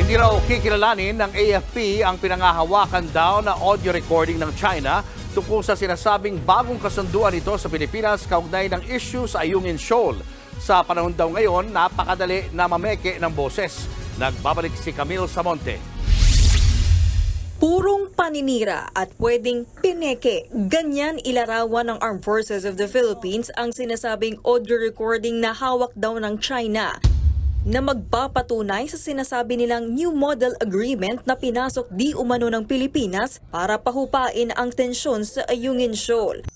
Hindi raw kikilalanin ng AFP ang pinangahawakan daw na audio recording ng China tungkol sa sinasabing bagong kasunduan nito sa Pilipinas kaugnay ng issue sa Ayungin Shoal. Sa panahon daw ngayon, napakadali na mameke ng boses. Nagbabalik si Camille Samonte. Purong paninira at pwedeng pineke, ganyan ilarawan ng Armed Forces of the Philippines ang sinasabing audio recording na hawak daw ng China na magpapatunay sa sinasabi nilang New Model Agreement na pinasok di umano ng Pilipinas para pahupain ang tensyon sa Ayungin Shoal.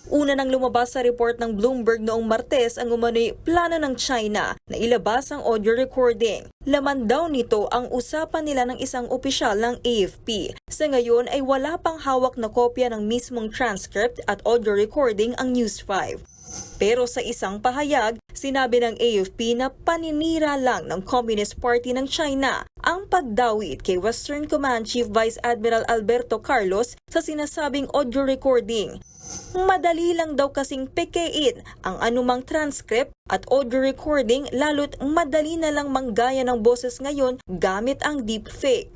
Una nang lumabas sa report ng Bloomberg noong Martes ang umano'y plano ng China na ilabas ang audio recording. Laman daw nito ang usapan nila ng isang opisyal ng AFP. Sa ngayon ay wala pang hawak na kopya ng mismong transcript at audio recording ang News 5. Pero sa isang pahayag, sinabi ng AFP na paninira lang ng Communist Party ng China ang pagdawit kay Western Command Chief Vice Admiral Alberto Carlos sa sinasabing audio recording. Madali lang daw kasing pekein ang anumang transcript at audio recording lalo't madali na lang manggaya ng boses ngayon gamit ang deepfake.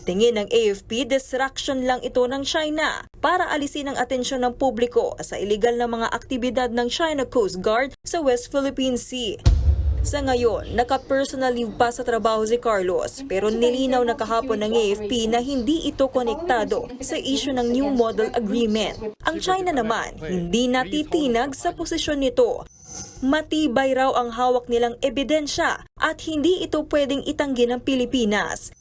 Tingin ng AFP, distraction lang ito ng China para alisin ang atensyon ng publiko sa iligal na mga aktibidad ng China Coast Guard sa West Philippine Sea. Sa ngayon, naka-personal leave pa sa trabaho si Carlos pero nilinaw na kahapon ng AFP na hindi ito konektado sa issue ng New Model Agreement. Ang China naman, hindi natitinag sa posisyon nito. Matibay raw ang hawak nilang ebidensya at hindi ito pwedeng itanggi ng Pilipinas.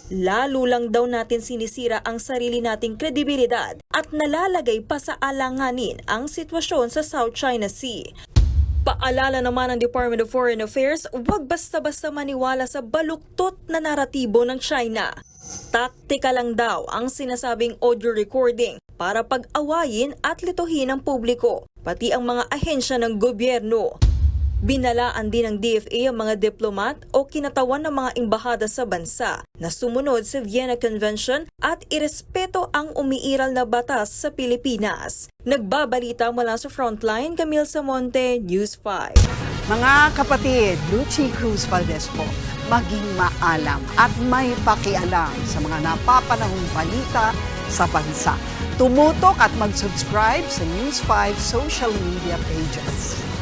Lalo lang daw natin sinisira ang sarili nating kredibilidad at nalalagay pa sa alanganin ang sitwasyon sa South China Sea. Paalala naman ng Department of Foreign Affairs, huwag basta-basta maniwala sa baluktot na naratibo ng China. Taktika lang daw ang sinasabing audio recording para pag-awayin at lituhin ang publiko, pati ang mga ahensya ng gobyerno. Binalaan din ng DFA ang mga diplomat o kinatawan ng mga embahada sa bansa na sumunod sa Vienna Convention at irespeto ang umiiral na batas sa Pilipinas. Nagbabalita mula sa Frontline, Camille Samonte, News 5. Mga kapatid, Lucy Cruz Valdez po, maging maalam at may pakialam sa mga napapanahong balita sa bansa. Tumutok at mag-subscribe sa News 5 social media pages.